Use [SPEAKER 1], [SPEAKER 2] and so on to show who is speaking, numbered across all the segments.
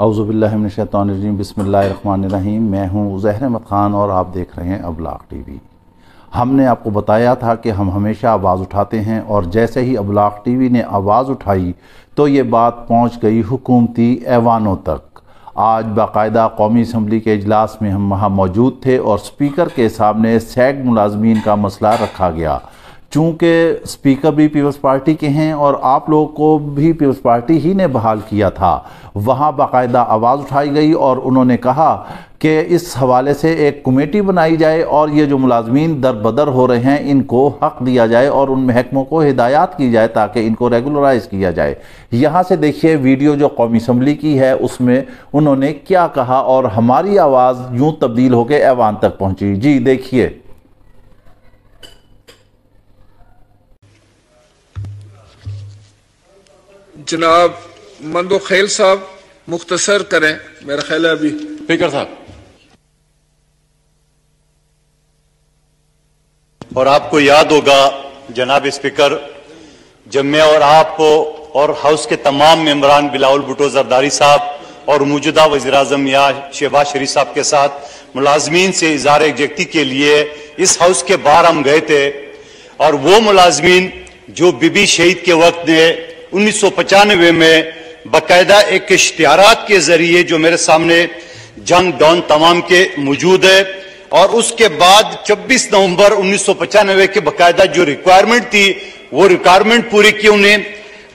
[SPEAKER 1] اعوذ باللہ من الشیطان الرجیم، بسم اللہ الرحمن الرحیم۔ میں ہوں زہر احمد خان اور آپ دیکھ رہے ہیں ابلاغ ٹی وی۔ ہم نے آپ کو بتایا تھا کہ ہم ہمیشہ آواز اٹھاتے ہیں، اور جیسے ہی ابلاغ ٹی وی نے آواز اٹھائی تو یہ بات پہنچ گئی حکومتی ایوانوں تک۔ آج باقاعدہ قومی اسمبلی کے اجلاس میں ہم وہاں موجود تھے اور اسپیکر کے سامنے سیگ ملازمین کا مسئلہ رکھا گیا۔ چونکہ اسپیکر بھی پیپلز پارٹی کے ہیں اور آپ لوگوں کو بھی پیپلز پارٹی ہی نے بحال کیا تھا، وہاں باقاعدہ آواز اٹھائی گئی اور انہوں نے کہا کہ اس حوالے سے ایک کمیٹی بنائی جائے اور یہ جو ملازمین در بدر ہو رہے ہیں ان کو حق دیا جائے اور ان محکموں کو ہدایات کی جائے تاکہ ان کو ریگولرائز کیا جائے۔ یہاں سے دیکھیے ویڈیو جو قومی اسمبلی کی ہے اس میں انہوں نے کیا کہا اور ہماری آواز یوں تبدیل ہو کے ایوان تک پہنچی۔ جی دیکھیے۔
[SPEAKER 2] جناب مندو خیل صاحب مختصر کریں، میرا خیال ہے ابھی
[SPEAKER 3] اسپیکر صاحب۔ اور آپ کو یاد ہوگا جناب اسپیکر، جب میں اور آپ اور ہاؤس کے تمام ممبران بلاول بھٹو زرداری صاحب اور موجودہ وزیر اعظم یا شہباز شریف صاحب کے ساتھ ملازمین سے اظہار یکجہتی کے لیے اس ہاؤس کے باہر ہم گئے تھے، اور وہ ملازمین جو بی بی شہید کے وقت نے 1995 میں باقاعدہ ایک اشتہارات کے ذریعے جو میرے سامنے جنگ ڈان تمام کے موجود ہے، اور اس کے بعد 26 نومبر 1995 کے باقاعدہ جو ریکوائرمنٹ تھی وہ ریکوائرمنٹ پوری کی انہیں،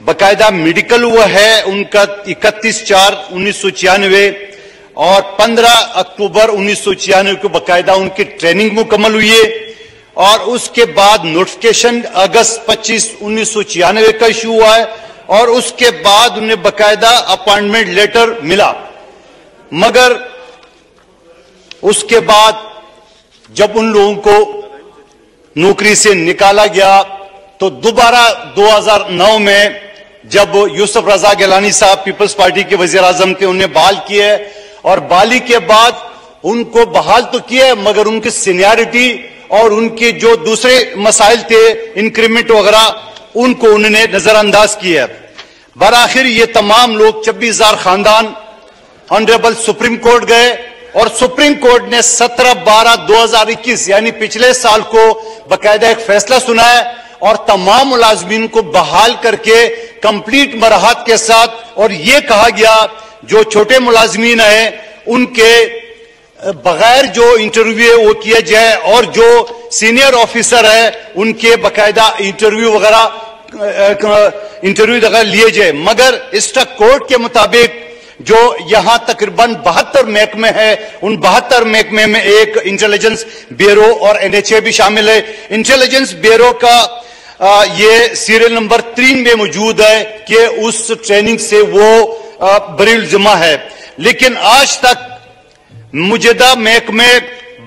[SPEAKER 3] باقاعدہ میڈیکل ہوا ہے ان کا 31/4/1996 اور 15 اکتوبر 1996 کو باقاعدہ ان کی ٹریننگ مکمل ہوئی ہے، اور اس کے بعد نوٹیفیکیشن اگست 25 1996 کا ایشو ہوا ہے، اور اس کے بعد انہیں باقاعدہ اپائنٹمنٹ لیٹر ملا، مگر اس کے بعد جب ان لوگوں کو نوکری سے نکالا گیا تو دوبارہ 2009 میں جب یوسف رضا گیلانی صاحب پیپلز پارٹی کے وزیر اعظم تھے انہیں بحال کیے، اور بحالی کے بعد ان کو بحال تو کیا مگر ان کی سینیارٹی اور ان کے جو دوسرے مسائل تھے انکریمنٹ وغیرہ ان کو انہوں نے نظر انداز کیا۔ بآخر یہ تمام لوگ 26,000 خاندان آنریبل سپریم کورٹ گئے، اور سپریم کورٹ نے 17/12/2021 یعنی پچھلے سال کو باقاعدہ ایک فیصلہ سنایا اور تمام ملازمین کو بحال کر کے کمپلیٹ مراحت کے ساتھ، اور یہ کہا گیا جو چھوٹے ملازمین ہیں ان کے بغیر جو انٹرویو وہ کیا جائے، اور جو سینئر آفیسر ہے ان کے باقاعدہ انٹرویو وغیرہ لیے جائے، مگر اسٹرک کورٹ کے مطابق جو یہاں تقریباً 72 محکمے ہیں، ان 72 محکمے میں ایک انٹیلیجنس بیورو اور NHA بھی شامل ہے۔ انٹیلیجنس بیورو کا یہ سیریل نمبر 3 میں موجود ہے کہ اس ٹریننگ سے وہ بری الذمہ ہے، لیکن آج تک موجودہ محکمے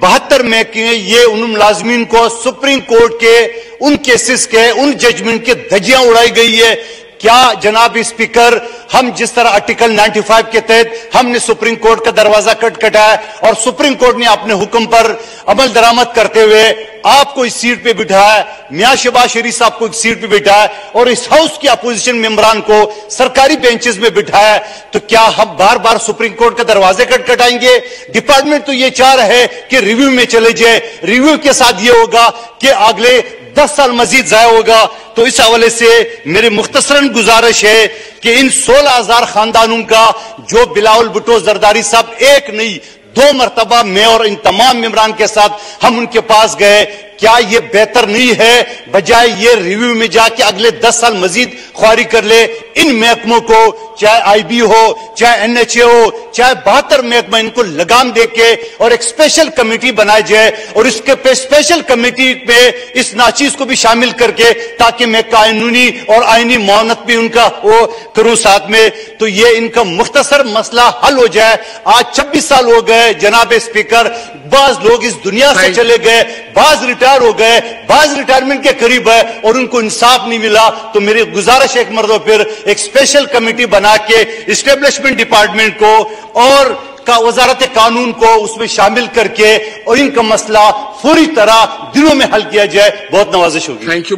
[SPEAKER 3] 72 محکمے یہ ان ملازمین کو سپریم کورٹ کے ان کیسز کے ان ججمنٹ کے دھجیاں اڑائی گئی ہے۔ کیا جناب اسپیکر، ہم جس طرح آرٹیکل 95 کے تحت ہم نے سپریم کورٹ کا دروازہ کٹکھٹایا اور سپریم کورٹ نے اپنے حکم پر عمل درآمد کرتے ہوئے آپ کو اس سیٹ پہ بٹھایا، میاں شہباز شریف صاحب کو اس سیٹ پہ بٹھایا اور اس ہاؤس کے اپوزیشن ممبران کو سرکاری بینچز میں بٹھایا، تو کیا ہم بار بار سپریم کورٹ کے دروازے کٹکھٹائیں گے؟ ڈپارٹمنٹ تو یہ چاہ رہا ہے کہ ریویو میں چلے جائے، ریویو کے ساتھ یہ ہوگا کہ اگلے 10 سال مزید ضائع ہوگا۔ تو اس حوالے سے میری مختصراً گزارش ہے کہ ان 16,000 خاندانوں کا جو بلاول بھٹو زرداری صاحب ایک نہیں 2 مرتبہ میں اور ان تمام ممبران کے ساتھ ہم ان کے پاس گئے، کیا یہ بہتر نہیں ہے بجائے یہ ریویو میں جا کے اگلے 10 سال مزید خواری کر لے؟ ان محکموں کو چاہے آئی بی ہو چاہے NHA ہو چاہے 72 محکمہ ان کو لگام دے کے اور ایک اسپیشل کمیٹی بنائی جائے، اور اس کے اسپیشل کمیٹی میں اس ناچیز کو بھی شامل کر کے تاکہ میں قانونی اور آئینی معاونت بھی ان کا وہ کروں ساتھ میں، تو یہ ان کا مختصر مسئلہ حل ہو جائے۔ آج 26 سال ہو گئے جناب اسپیکر، بعض لوگ اس دنیا سے چلے گئے، بعض ریٹائر ہو گئے، بعض ریٹائرمنٹ کے قریب ہے اور ان کو انصاف نہیں ملا، تو میری گزارش ایک مرتبہ پھر ایک اسپیشل کمیٹی بنا کے اسٹیبلشمنٹ ڈپارٹمنٹ کو اور وزارت قانون کو اس میں شامل کر کے اور ان کا مسئلہ فوری طرح دنوں میں حل کیا جائے، بہت نوازش ہوگی۔
[SPEAKER 2] Thank you.